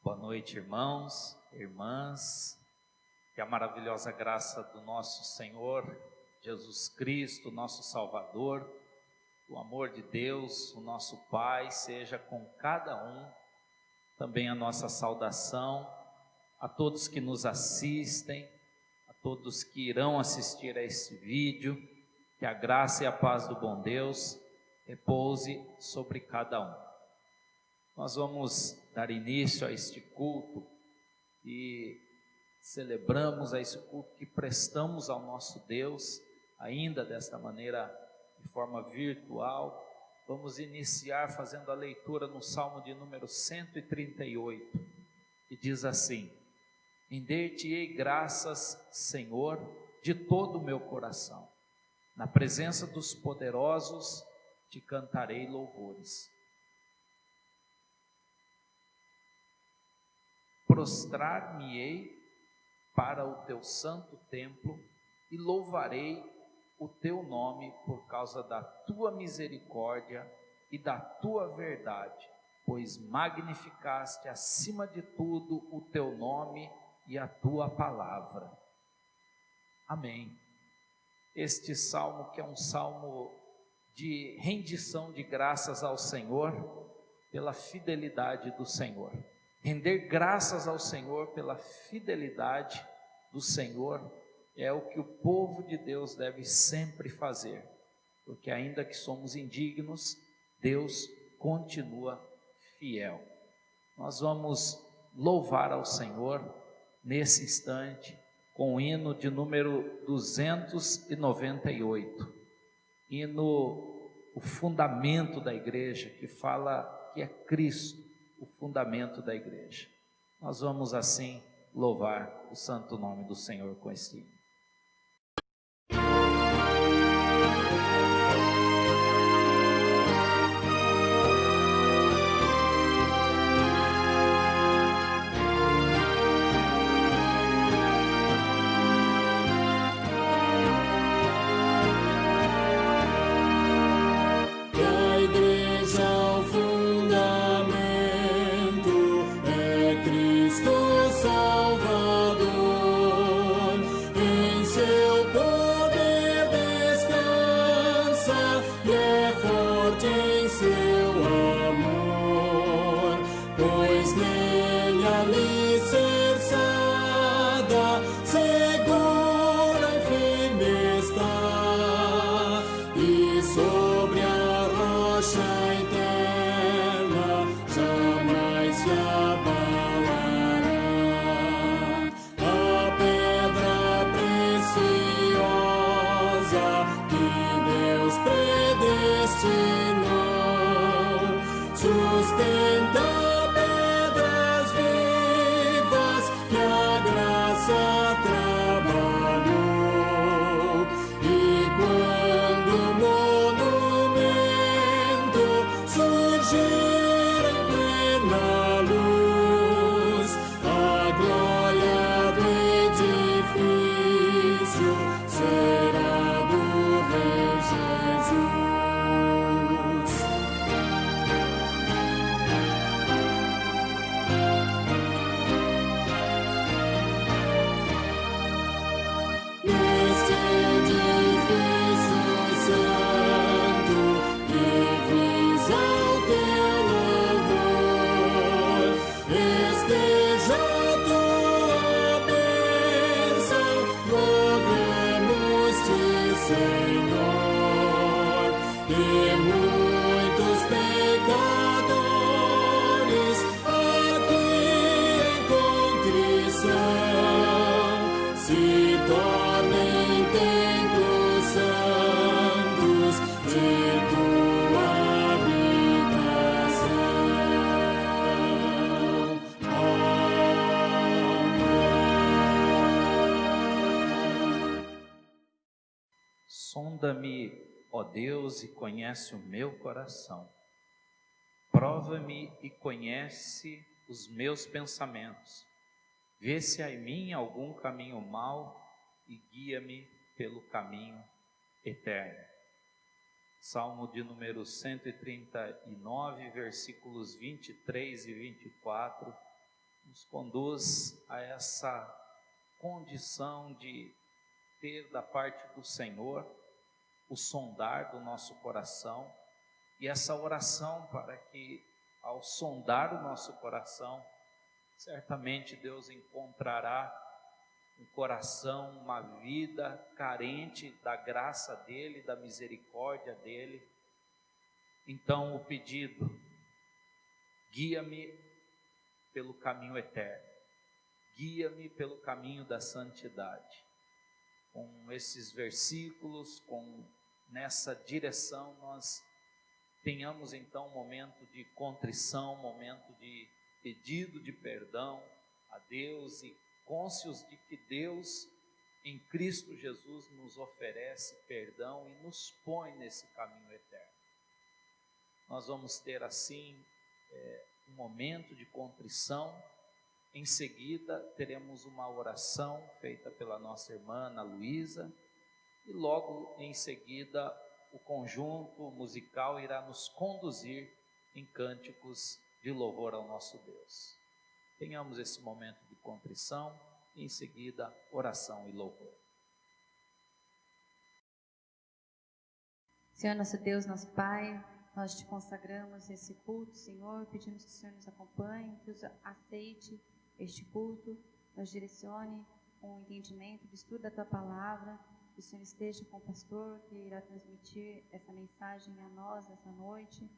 Boa noite, irmãos, irmãs. Que a maravilhosa graça do nosso Senhor Jesus Cristo, nosso Salvador, o amor de Deus, o nosso Pai, seja com cada um. Também a nossa saudação a todos que nos assistem, a todos que irão assistir a este vídeo. Que a graça e a paz do bom Deus repouse sobre cada um. Nós vamos dar início a este culto e celebramos a esse culto que prestamos ao nosso Deus, ainda desta maneira, de forma virtual. Vamos iniciar fazendo a leitura no Salmo de número 138, que diz assim: Render-te-ei graças, Senhor, de todo o meu coração, na presença dos poderosos te cantarei louvores. Prostrar-me-ei para o teu santo templo e louvarei o teu nome por causa da tua misericórdia e da tua verdade, pois magnificaste acima de tudo o teu nome e a tua palavra. Amém. Este salmo, que é um salmo de rendição de graças ao Senhor pela fidelidade do Senhor. Render graças ao Senhor pela fidelidade do Senhor é o que o povo de Deus deve sempre fazer, porque ainda que somos indignos, Deus continua fiel. Nós vamos louvar ao Senhor nesse instante com o hino de número 298, hino o fundamento da igreja, que fala que é Cristo o fundamento da igreja. Nós vamos assim louvar o santo nome do Senhor com este hino. Sonda-me, ó Deus, e conhece o meu coração. Prova-me e conhece os meus pensamentos. Vê se há em mim algum caminho mau e guia-me pelo caminho eterno. Salmo de número 139, versículos 23 e 24, nos conduz a essa condição de ter da parte do Senhor o sondar do nosso coração, e essa oração para que, ao sondar o nosso coração, certamente Deus encontrará um coração, uma vida carente da graça dEle, da misericórdia dEle. Então o pedido: guia-me pelo caminho eterno, guia-me pelo caminho da santidade. Com esses versículos, nessa direção, nós tenhamos então um momento de contrição, um momento de pedido de perdão a Deus, e cônscios de que Deus, em Cristo Jesus, nos oferece perdão e nos põe nesse caminho eterno. Nós vamos ter assim um momento de contrição. Em seguida teremos uma oração feita pela nossa irmã Ana Luísa, e logo em seguida o conjunto musical irá nos conduzir em cânticos de louvor ao nosso Deus. Tenhamos esse momento de contrição e em seguida oração e louvor. Senhor nosso Deus, nosso Pai, nós te consagramos esse culto, Senhor, pedimos que o Senhor nos acompanhe, que nos aceite este culto, nos direcione com o entendimento do estudo da Tua Palavra, que o Senhor esteja com o pastor que irá transmitir essa mensagem a nós essa noite,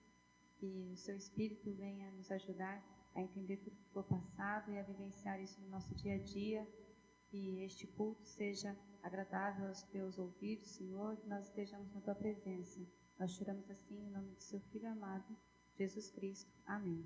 que o Seu Espírito venha nos ajudar a entender tudo que foi passado e a vivenciar isso no nosso dia a dia, que este culto seja agradável aos Teus ouvidos, Senhor, que nós estejamos na Tua presença. Nós choramos assim em nome do Seu Filho amado, Jesus Cristo. Amém.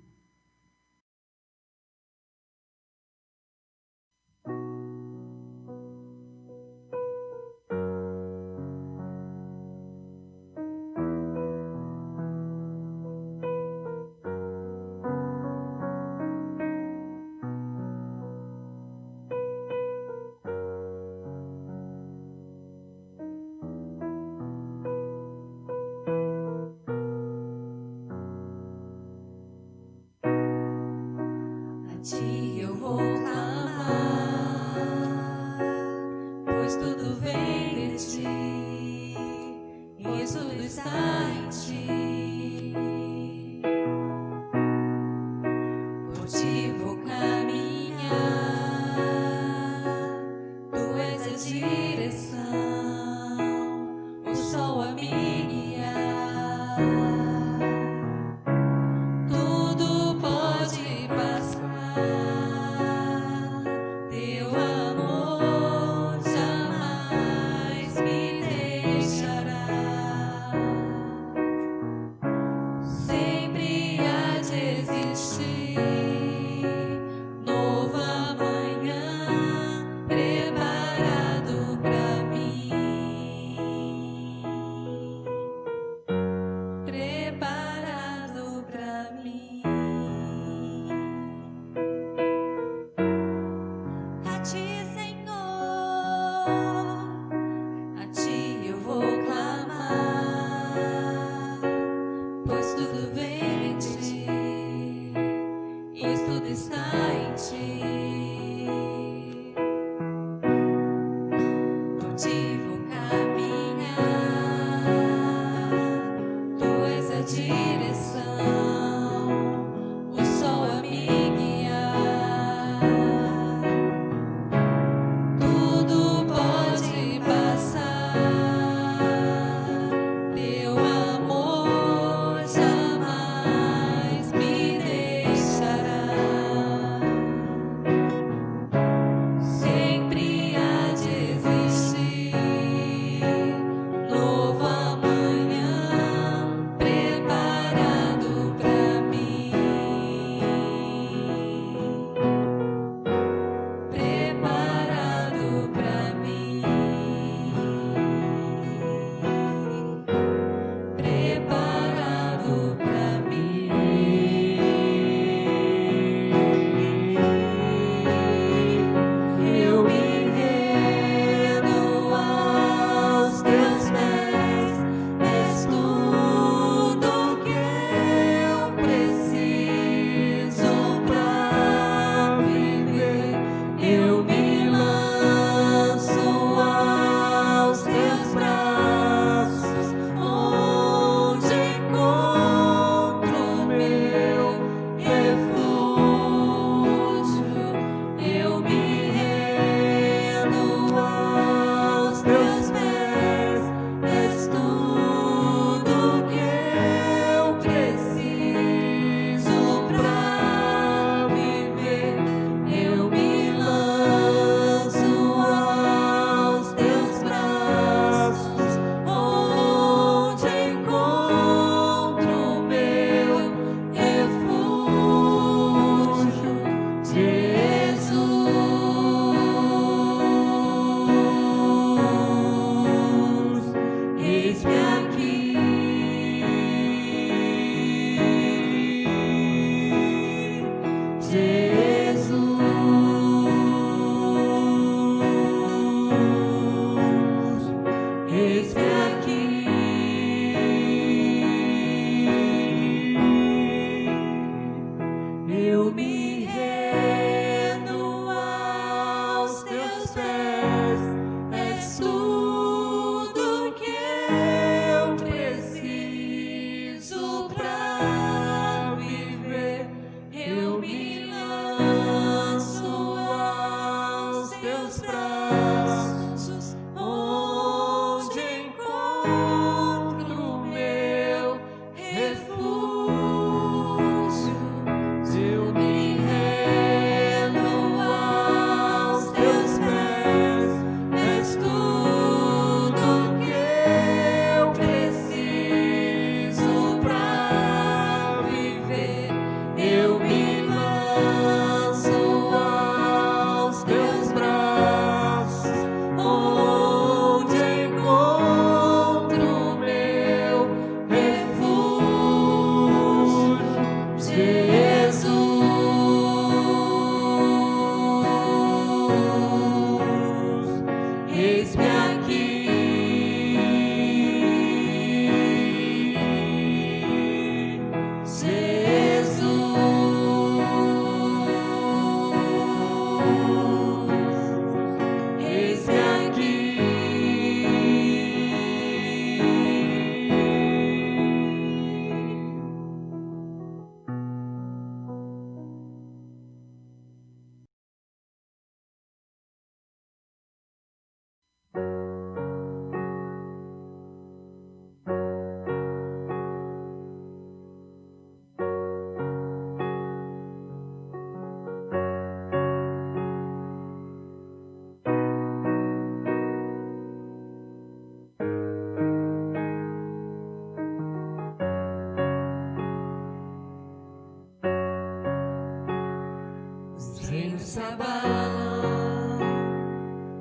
se abalam,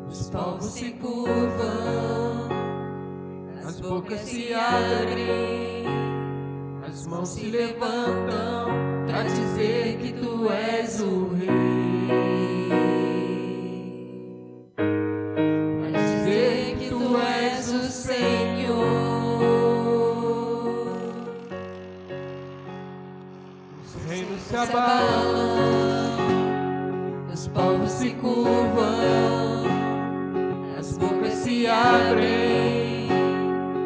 os povos se curvam, as bocas se abrem, as mãos se levantam para dizer que tu és o Rei, para dizer que tu és o Senhor. Os reinos se abalam, os povos se curvam, as bocas se abrem,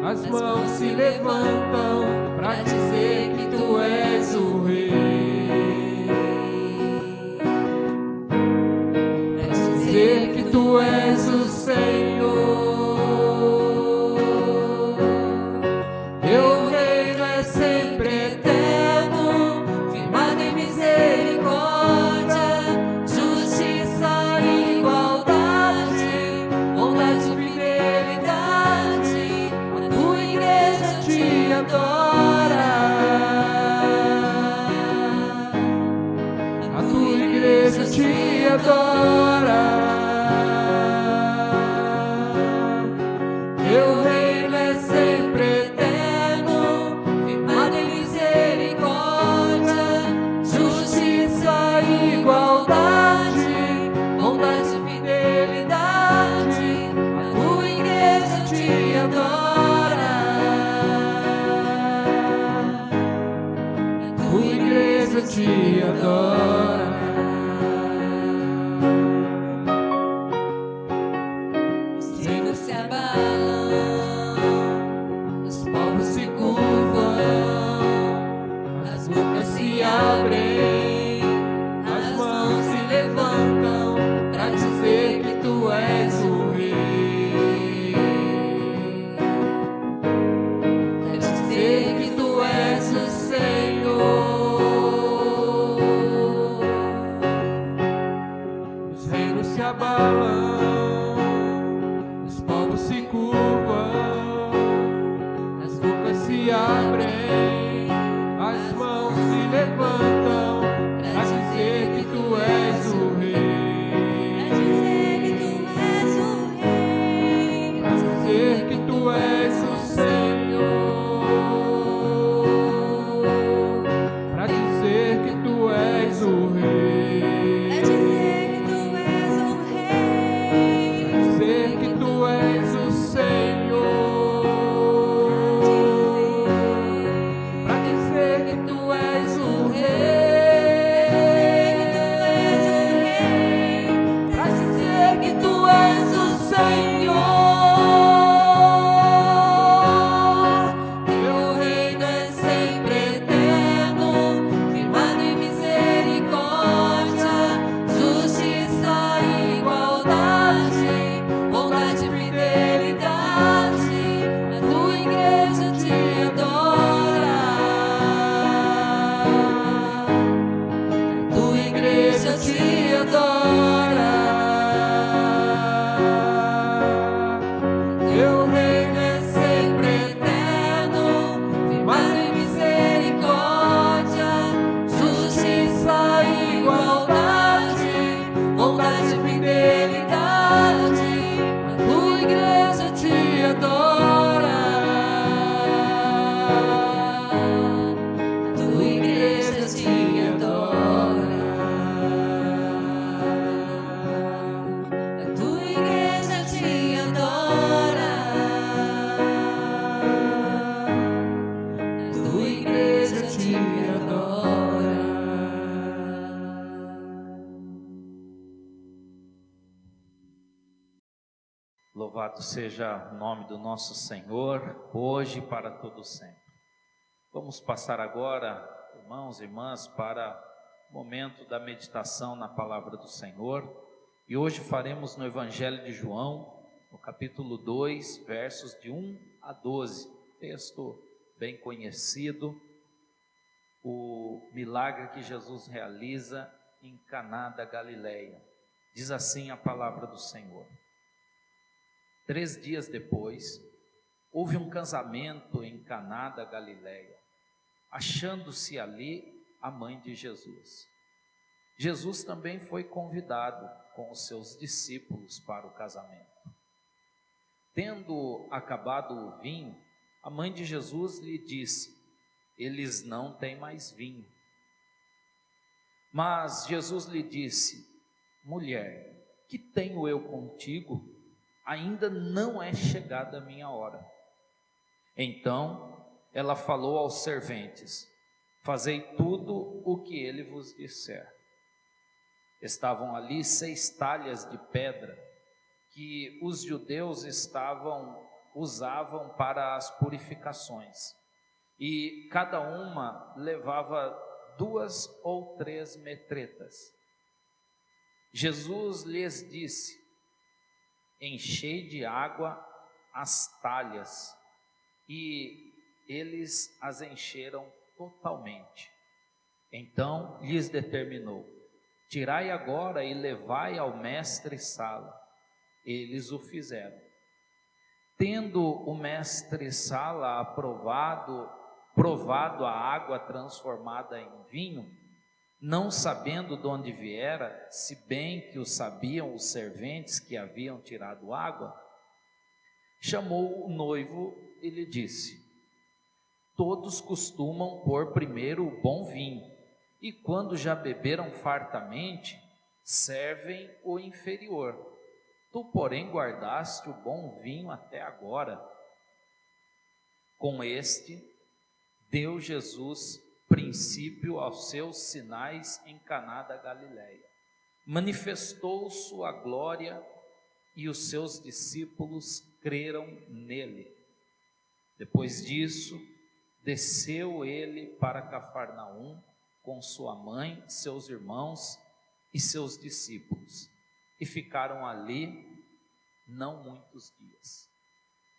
as mãos se levantam para dizer que tu és o Rei, para dizer que tu és o Senhor. Teu reino é sempre eterno, firmado em misericórdia, justiça e igualdade, bondade e fidelidade. A tua igreja te adora, a tua igreja te adora. Teu reino é sempre eterno, firmado em misericórdia, justiça e igualdade, bondade e fidelidade. A tua igreja te adora, a tua igreja te adora. Os reinos se abalam, os povos se curvam, as bocas se abrem, as mãos se levantam para dizer que tu és o Rei, para dizer que tu és o Senhor. Os reinos se abalam, os povos se curvam, as bocas se abrem, as mãos se levantam para dizer que tu és o Rei, para dizer que tu és o Senhor, para dizer que tu és o Rei, para dizer que tu és o Senhor, para dizer que tu és o Rei, para dizer que tu és o Senhor. Teu reino é sempre eterno, firmado em misericórdia, justiça e igualdade, bondade e fidelidade. A tua igreja te adora, a tua igreja te adora. Teu reino é sempre eterno, firmado em misericórdia, justiça e igualdade, bondade e fidelidade. A tua igreja te adora, a tua igreja te adora, a tua igreja te adora, a tua igreja te adora. Louvado seja o nome do nosso Senhor, hoje e para todo sempre. Vamos passar agora, irmãos e irmãs, para o momento da meditação na palavra do Senhor. E hoje faremos no Evangelho de João, no capítulo 2, versos de 1 a 12. Texto bem conhecido, o milagre que Jesus realiza em Caná da Galileia. Diz assim a palavra do Senhor. 3 dias depois, houve um casamento em Caná da Galileia, achando-se ali a mãe de Jesus. Jesus também foi convidado com os seus discípulos para o casamento. Tendo acabado o vinho, a mãe de Jesus lhe disse: eles não têm mais vinho. Mas Jesus lhe disse: mulher, que tenho eu contigo? Ainda não é chegada a minha hora. Então ela falou aos serventes: fazei tudo o que ele vos disser. Estavam ali 6 talhas de pedra que os judeus usavam para as purificações, e cada uma levava 2 ou 3 metretas. Jesus lhes disse: enchei de água as talhas, e eles as encheram totalmente. Então lhes determinou: tirai agora e levai ao mestre-sala. Eles o fizeram. Tendo o mestre-sala provado a água transformada em vinho, não sabendo de onde viera, se bem que o sabiam os serventes que haviam tirado água, chamou o noivo e lhe disse: todos costumam pôr primeiro o bom vinho, e quando já beberam fartamente, servem o inferior. Tu, porém, guardaste o bom vinho até agora. Com este, deu Jesus princípio aos seus sinais em Caná da Galileia. Manifestou sua glória e os seus discípulos creram nele. Depois disso, desceu ele para Cafarnaum com sua mãe, seus irmãos e seus discípulos, e ficaram ali não muitos dias.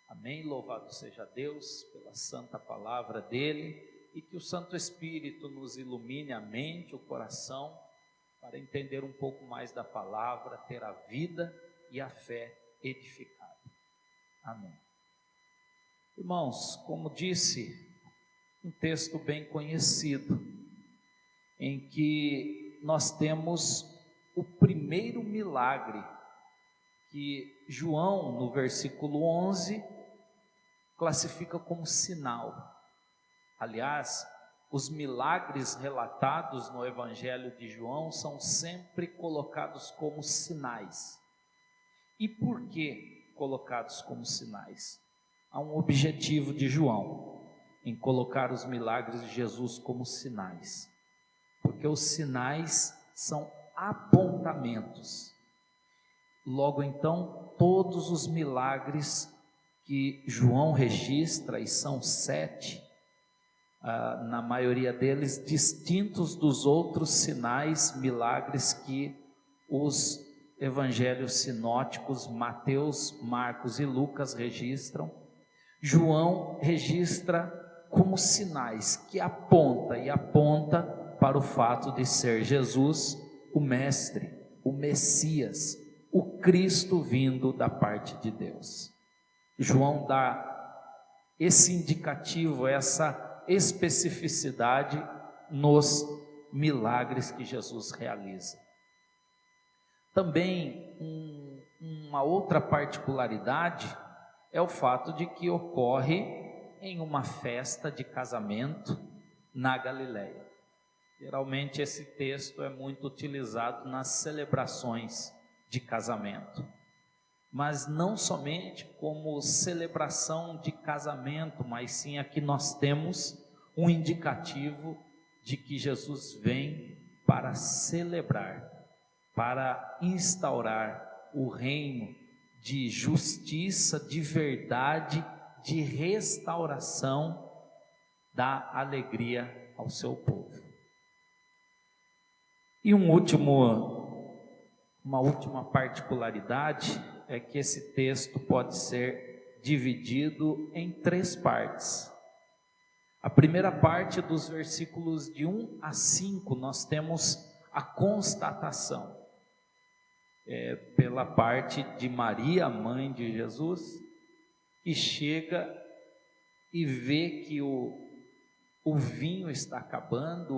Amém? Louvado seja Deus pela santa palavra dele, e que o Santo Espírito nos ilumine a mente, o coração, para entender um pouco mais da palavra, ter a vida e a fé edificada. Amém. Irmãos, como disse, um texto bem conhecido, em que nós temos o primeiro milagre que João, no versículo 11, classifica como sinal. Aliás, os milagres relatados no Evangelho de João são sempre colocados como sinais. E por que colocados como sinais? Há um objetivo de João em colocar os milagres de Jesus como sinais, porque os sinais são apontamentos. Logo então, todos os milagres que João registra, e são 7, na maioria deles distintos dos outros sinais, milagres que os evangelhos sinóticos Mateus, Marcos e Lucas registram, João registra como sinais que aponta para o fato de ser Jesus o Mestre, o Messias, o Cristo vindo da parte de Deus. João dá esse indicativo, essa especificidade nos milagres que Jesus realiza. Também uma outra particularidade é o fato de que ocorre em uma festa de casamento na Galileia. Geralmente esse texto é muito utilizado nas celebrações de casamento, mas não somente como celebração de casamento, mas sim aqui nós temos um indicativo de que Jesus vem para celebrar, para instaurar o reino de justiça, de verdade, de restauração da alegria ao seu povo. E uma última particularidade é que esse texto pode ser dividido em 3 partes. A primeira parte, dos versículos de 1 a 5, nós temos a constatação, pela parte de Maria, mãe de Jesus, que chega e vê que o vinho está acabando,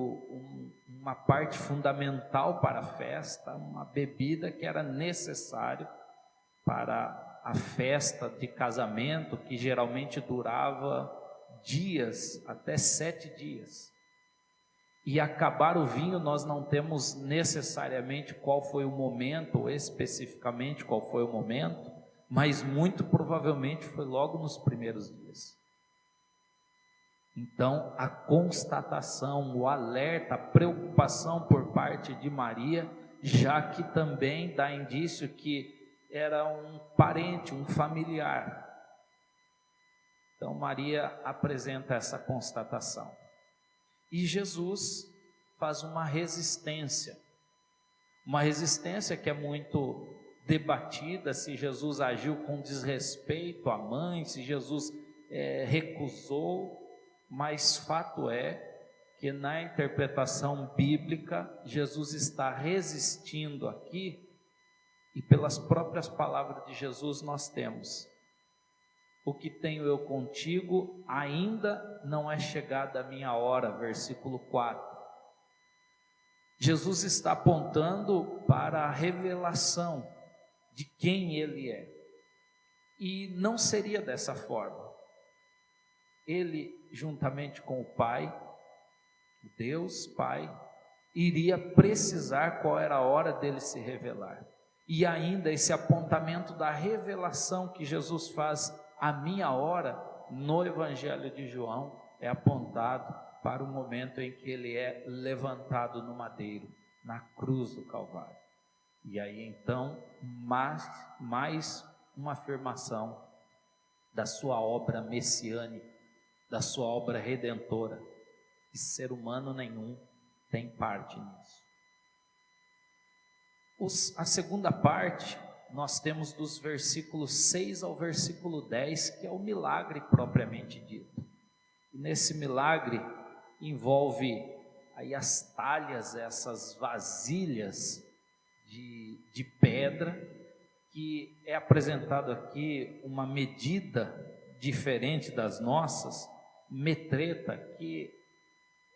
uma parte fundamental para a festa, uma bebida que era necessária para a festa de casamento, que geralmente durava dias, até 7 dias. E acabar o vinho, nós não temos necessariamente qual foi o momento, ou especificamente qual foi o momento, mas muito provavelmente foi logo nos primeiros dias. Então, a constatação, o alerta, a preocupação por parte de Maria, já que também dá indício que era um parente, um familiar. Então, Maria apresenta essa constatação. E Jesus faz uma resistência que é muito debatida, se Jesus agiu com desrespeito à mãe, se Jesus recusou, mas fato é que na interpretação bíblica, Jesus está resistindo aqui, e pelas próprias palavras de Jesus nós temos: o que tenho eu contigo, ainda não é chegada a minha hora, versículo 4. Jesus está apontando para a revelação de quem Ele é, e não seria dessa forma. Ele, juntamente com o Pai, Deus Pai, iria precisar qual era a hora dele se revelar. E ainda esse apontamento da revelação que Jesus faz, a minha hora, no Evangelho de João, é apontado para o momento em que ele é levantado no madeiro, na cruz do Calvário. E aí então, mais uma afirmação da sua obra messiânica, da sua obra redentora, e ser humano nenhum tem parte nisso. A segunda parte, nós temos dos versículos 6 ao versículo 10, que é o milagre propriamente dito. E nesse milagre envolve aí as talhas, essas vasilhas de pedra, que é apresentado aqui uma medida diferente das nossas, metreta, que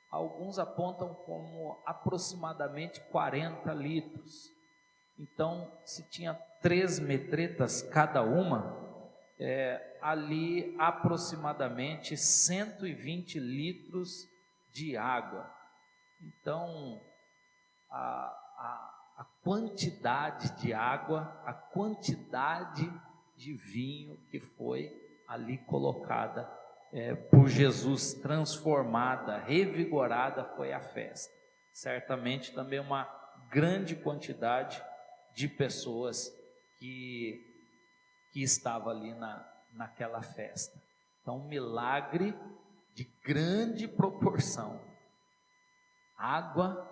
alguns apontam como aproximadamente 40 litros. Então, se tinha 3 metretas cada uma, ali aproximadamente 120 litros de água. Então, a quantidade de água, a quantidade de vinho que foi ali colocada por Jesus, transformada, revigorada, foi a festa. Certamente também uma grande quantidade de pessoas que estava ali naquela festa. Então, um milagre de grande proporção. Água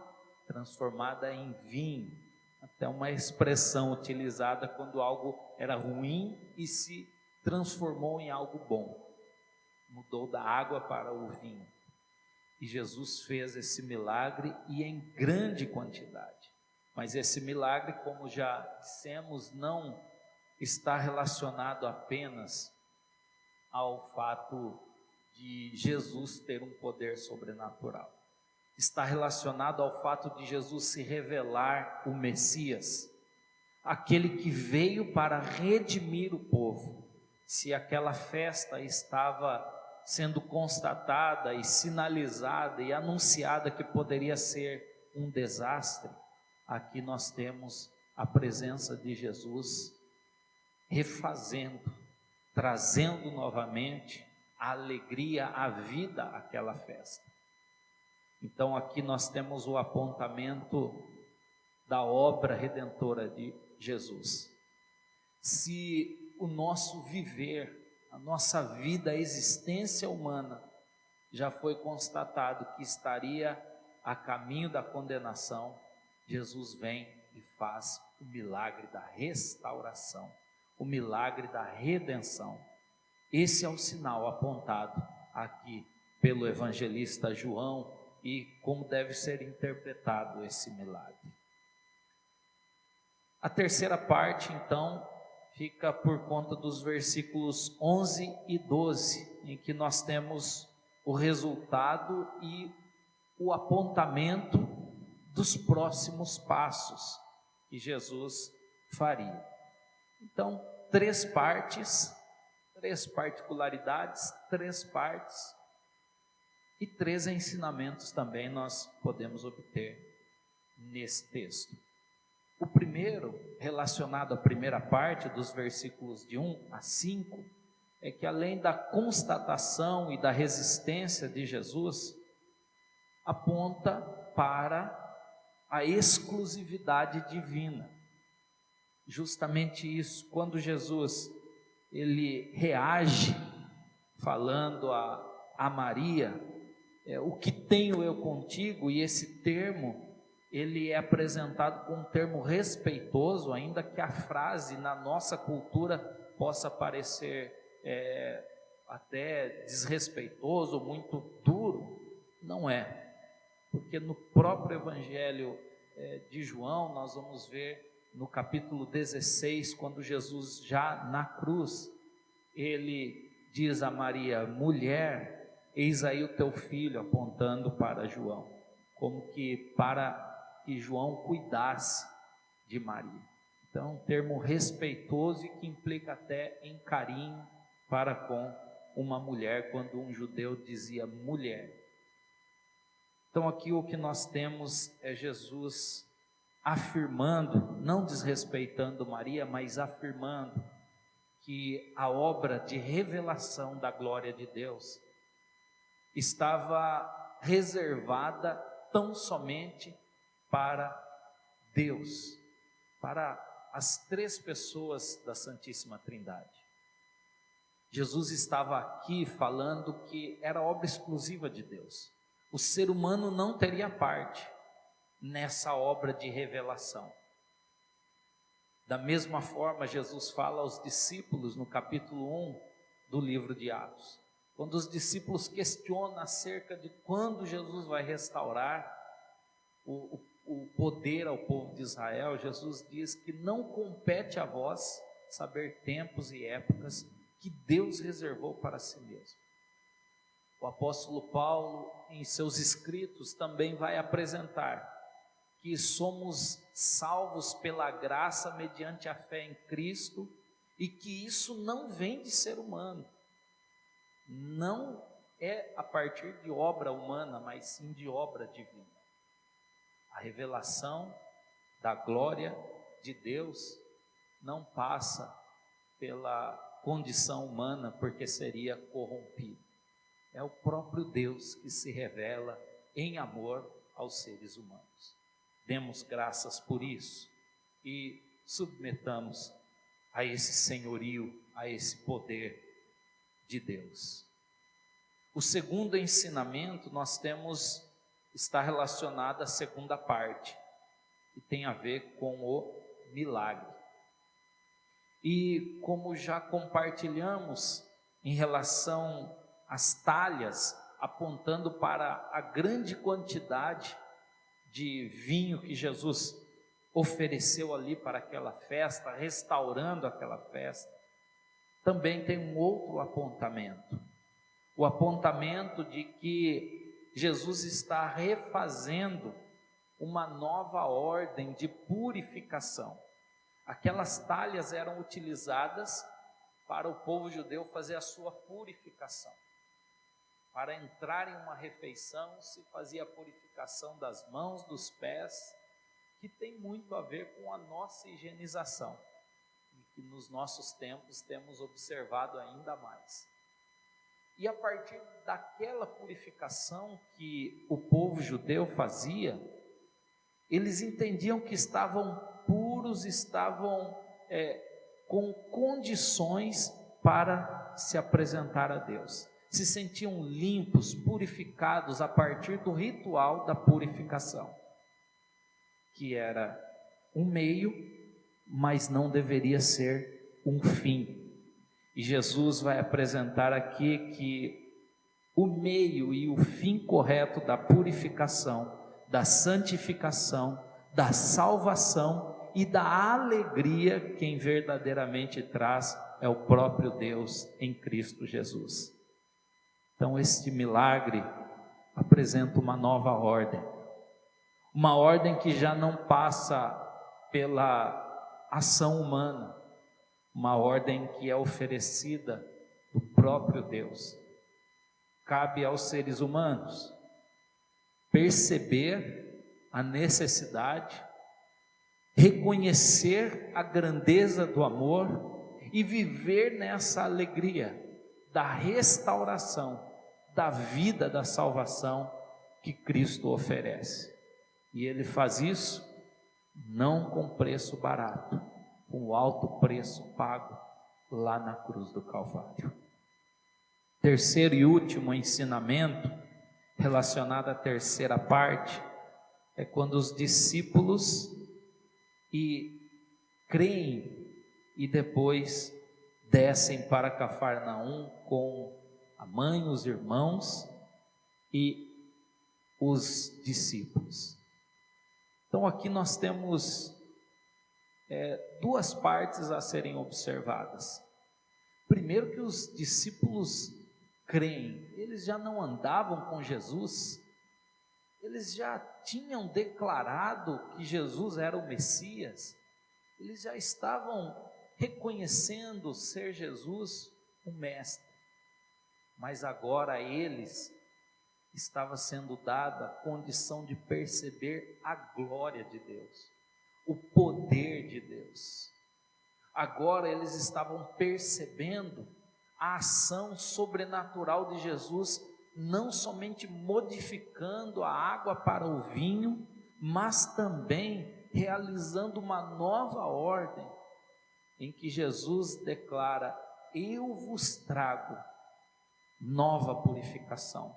transformada em vinho, até uma expressão utilizada quando algo era ruim e se transformou em algo bom. Mudou da água para o vinho. E Jesus fez esse milagre, e em grande quantidade. Mas esse milagre, como já dissemos, não está relacionado apenas ao fato de Jesus ter um poder sobrenatural. Está relacionado ao fato de Jesus se revelar o Messias, aquele que veio para redimir o povo. Se aquela festa estava sendo constatada e sinalizada e anunciada que poderia ser um desastre, aqui nós temos a presença de Jesus refazendo, trazendo novamente a alegria, a vida àquela festa. Então aqui nós temos o apontamento da obra redentora de Jesus. Se o nosso viver, a nossa vida, a existência humana, já foi constatado que estaria a caminho da condenação, Jesus vem e faz o milagre da restauração, o milagre da redenção. Esse é o sinal apontado aqui pelo evangelista João e como deve ser interpretado esse milagre. A terceira parte, então, fica por conta dos versículos 11 e 12, em que nós temos o resultado e o apontamento dos próximos passos que Jesus faria. Então, 3 partes, 3 particularidades, 3 partes e 3 ensinamentos também nós podemos obter nesse texto. O primeiro, relacionado à primeira parte, dos versículos de 1 a 5, é que além da constatação e da resistência de Jesus, aponta para a exclusividade divina. Justamente isso, quando Jesus ele reage falando a Maria, o que tenho eu contigo, e esse termo ele é apresentado com um termo respeitoso, ainda que a frase na nossa cultura possa parecer até desrespeitoso, muito duro. Não é, porque no próprio Evangelho de João nós vamos ver no capítulo 16, quando Jesus já na cruz, ele diz a Maria: mulher, eis aí o teu filho, apontando para João, como que para que João cuidasse de Maria. Então, um termo respeitoso e que implica até em carinho para com uma mulher, quando um judeu dizia mulher. Então, aqui o que nós temos é Jesus afirmando, não desrespeitando Maria, mas afirmando que a obra de revelação da glória de Deus estava reservada tão somente para Deus, para as 3 pessoas da Santíssima Trindade. Jesus estava aqui falando que era obra exclusiva de Deus. O ser humano não teria parte nessa obra de revelação. Da mesma forma, Jesus fala aos discípulos no capítulo 1 do livro de Atos, quando os discípulos questionam acerca de quando Jesus vai restaurar o poder ao povo de Israel, Jesus diz que não compete a vós saber tempos e épocas que Deus reservou para si mesmo. O apóstolo Paulo, em seus escritos, também vai apresentar que somos salvos pela graça mediante a fé em Cristo, e que isso não vem de ser humano, não é a partir de obra humana, mas sim de obra divina. A revelação da glória de Deus não passa pela condição humana, porque seria corrompido. É o próprio Deus que se revela em amor aos seres humanos. Demos graças por isso e submetamos a esse senhorio, a esse poder de Deus. O segundo ensinamento nós temos, está relacionado à segunda parte, que tem a ver com o milagre. E como já compartilhamos em relação às talhas, apontando para a grande quantidade de vinho que Jesus ofereceu ali para aquela festa, restaurando aquela festa, também tem um outro apontamento. O apontamento de que Jesus está refazendo uma nova ordem de purificação. Aquelas talhas eram utilizadas para o povo judeu fazer a sua purificação. Para entrar em uma refeição, se fazia a purificação das mãos, dos pés, que tem muito a ver com a nossa higienização, e que nos nossos tempos temos observado ainda mais. E a partir daquela purificação que o povo judeu fazia, eles entendiam que estavam puros, estavam com condições para se apresentar a Deus. Se sentiam limpos, purificados a partir do ritual da purificação, que era um meio, mas não deveria ser um fim. E Jesus vai apresentar aqui que o meio e o fim correto da purificação, da santificação, da salvação e da alegria, quem verdadeiramente traz é o próprio Deus em Cristo Jesus. Então este milagre apresenta uma nova ordem. Uma ordem que já não passa pela ação humana, uma ordem que é oferecida do próprio Deus. Cabe aos seres humanos perceber a necessidade, reconhecer a grandeza do amor e viver nessa alegria da restauração, da vida, da salvação que Cristo oferece. E Ele faz isso não com preço barato, com o alto preço pago lá na cruz do Calvário. Terceiro e último ensinamento, relacionado à terceira parte, é quando os discípulos creem e depois descem para Cafarnaum com a mãe, os irmãos e os discípulos. Então aqui nós temos duas partes a serem observadas. Primeiro, que os discípulos creem, eles já não andavam com Jesus, eles já tinham declarado que Jesus era o Messias, eles já estavam reconhecendo ser Jesus o Mestre, mas agora a eles estava sendo dada a condição de perceber a glória de Deus, o poder de Deus. Agora eles estavam percebendo a ação sobrenatural de Jesus, não somente modificando a água para o vinho, mas também realizando uma nova ordem, em que Jesus declara: eu vos trago nova purificação,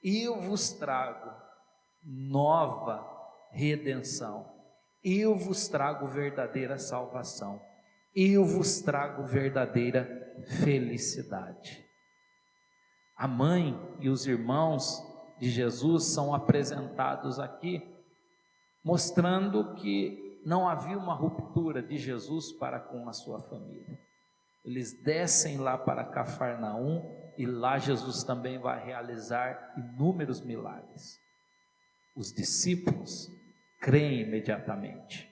eu vos trago nova redenção, eu vos trago verdadeira salvação, eu vos trago verdadeira felicidade. A mãe e os irmãos de Jesus são apresentados aqui, mostrando que não havia uma ruptura de Jesus para com a sua família. Eles descem lá para Cafarnaum e lá Jesus também vai realizar inúmeros milagres. Os discípulos creem imediatamente.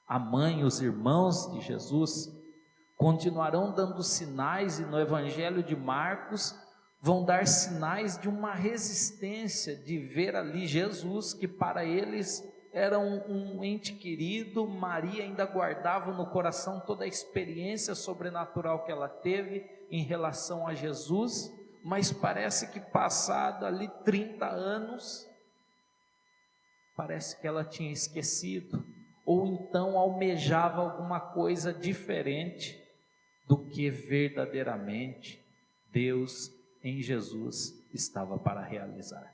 A mãe e os irmãos de Jesus continuarão dando sinais, e no Evangelho de Marcos vão dar sinais de uma resistência de ver ali Jesus, que para eles era um ente querido. Maria ainda guardava no coração toda a experiência sobrenatural que ela teve em relação a Jesus, mas parece que passado ali 30 anos, parece que ela tinha esquecido, ou então almejava alguma coisa diferente do que verdadeiramente Deus em Jesus estava para realizar.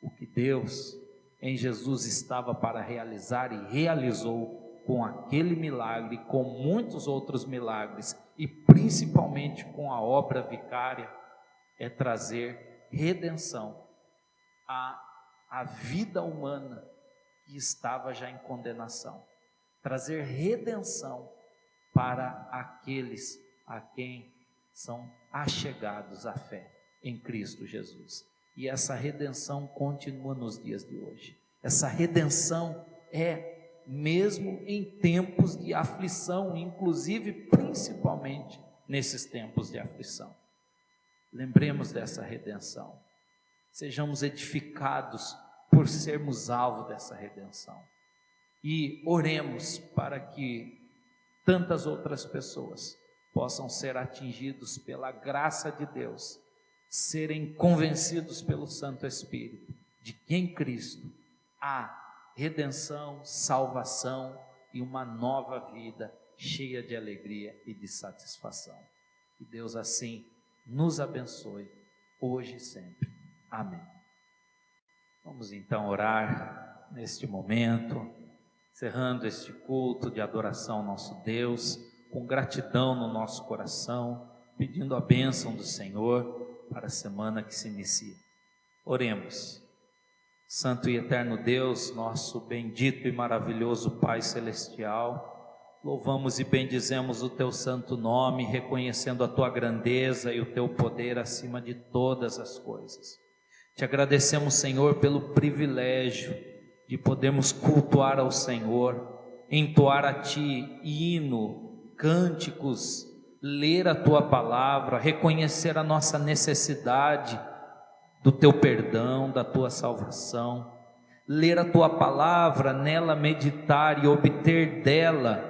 O que Deus em Jesus estava para realizar e realizou com aquele milagre, com muitos outros milagres e principalmente com a obra vicária, é trazer redenção à vida humana que estava já em condenação, trazer redenção para aqueles a quem são achegados à fé em Cristo Jesus. E essa redenção continua nos dias de hoje. Essa redenção é mesmo em tempos de aflição, inclusive principalmente nesses tempos de aflição. Lembremos dessa redenção. Sejamos edificados por sermos alvo dessa redenção. E oremos para que tantas outras pessoas possam ser atingidos pela graça de Deus, serem convencidos pelo Santo Espírito de que em Cristo há redenção, salvação e uma nova vida cheia de alegria e de satisfação. Que Deus assim nos abençoe hoje e sempre. Amém. Vamos então orar neste momento, encerrando este culto de adoração ao nosso Deus, com gratidão no nosso coração, pedindo a bênção do Senhor para a semana que se inicia. Oremos. Santo e eterno Deus, nosso bendito e maravilhoso Pai Celestial, Louvamos e bendizemos o teu santo nome, reconhecendo a tua grandeza e o teu poder acima de todas as coisas. Te agradecemos, Senhor, pelo privilégio de podermos cultuar ao Senhor, entoar a Ti hino, cânticos, ler a Tua palavra, reconhecer a nossa necessidade do Teu perdão, da Tua salvação, ler a Tua palavra, nela meditar e obter dela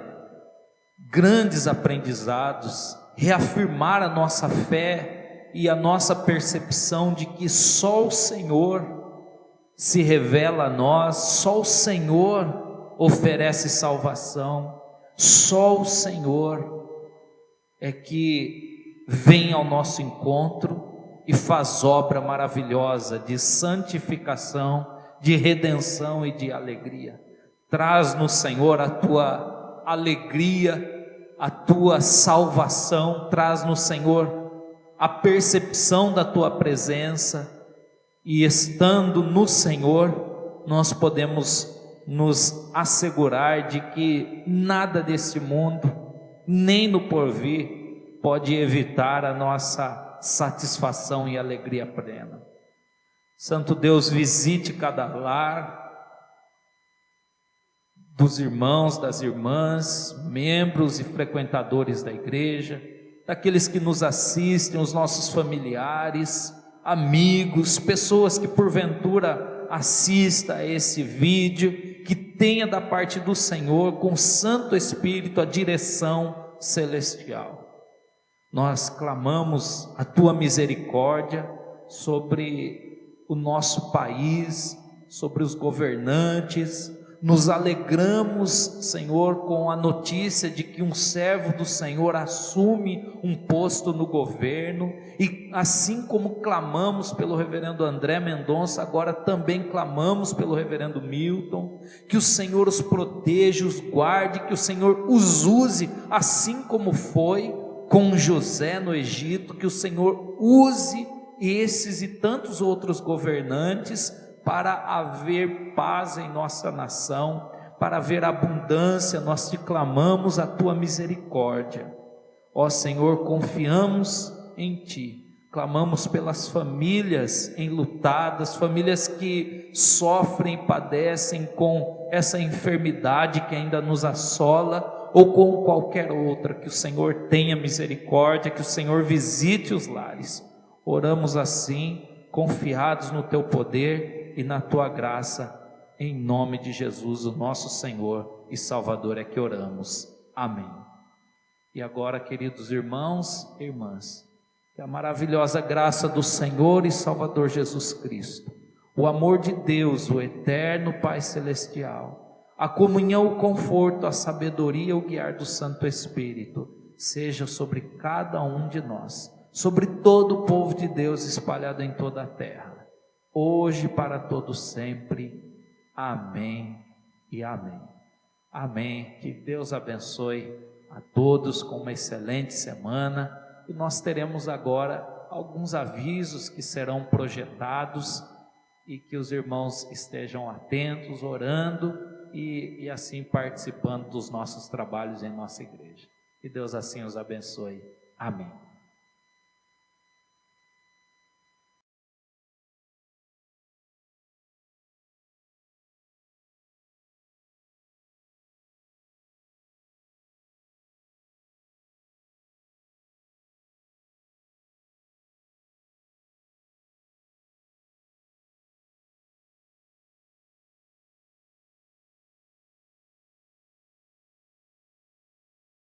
grandes aprendizados, reafirmar a nossa fé e a nossa percepção de que só o Senhor se revela a nós, só o Senhor oferece salvação, só o Senhor é que vem ao nosso encontro e faz obra maravilhosa de santificação, de redenção e de alegria. Traz-nos, Senhor, a Tua alegria, a Tua salvação, traz-nos, Senhor, a percepção da Tua presença, e estando no Senhor, nós podemos nos assegurar de que nada desse mundo, nem no porvir, pode evitar a nossa satisfação e alegria plena. Santo Deus, visite cada lar dos irmãos, das irmãs, membros e frequentadores da igreja, daqueles que nos assistem, os nossos familiares, amigos, pessoas que porventura assista a esse vídeo, que tenha da parte do Senhor, com o Santo Espírito, a direção celestial. Nós clamamos a Tua misericórdia sobre o nosso país, sobre os governantes. Nos alegramos, Senhor, com a notícia de que um servo do Senhor assume um posto no governo, e assim como clamamos pelo reverendo André Mendonça, agora também clamamos pelo reverendo Milton, que o Senhor os proteja, os guarde, que o Senhor os use, assim como foi com José no Egito, que o Senhor use esses e tantos outros governantes para haver paz em nossa nação, para haver abundância. Nós te clamamos a Tua misericórdia. Ó Senhor, confiamos em Ti, clamamos pelas famílias enlutadas, famílias que sofrem e padecem com essa enfermidade que ainda nos assola, ou com qualquer outra. Que o Senhor tenha misericórdia, que o Senhor visite os lares. Oramos assim, confiados no Teu poder e na Tua graça, em nome de Jesus, o nosso Senhor e Salvador, é que oramos. Amém. E agora, queridos irmãos e irmãs, que a maravilhosa graça do Senhor e Salvador Jesus Cristo, o amor de Deus, o eterno Pai Celestial, a comunhão, o conforto, a sabedoria, o guiar do Santo Espírito, seja sobre cada um de nós, sobre todo o povo de Deus espalhado em toda a terra, hoje para todo sempre. Amém e amém. Amém. Que Deus abençoe a todos com uma excelente semana, e nós teremos agora alguns avisos que serão projetados, e que os irmãos estejam atentos, orando e assim participando dos nossos trabalhos em nossa igreja. Que Deus assim os abençoe. Amém.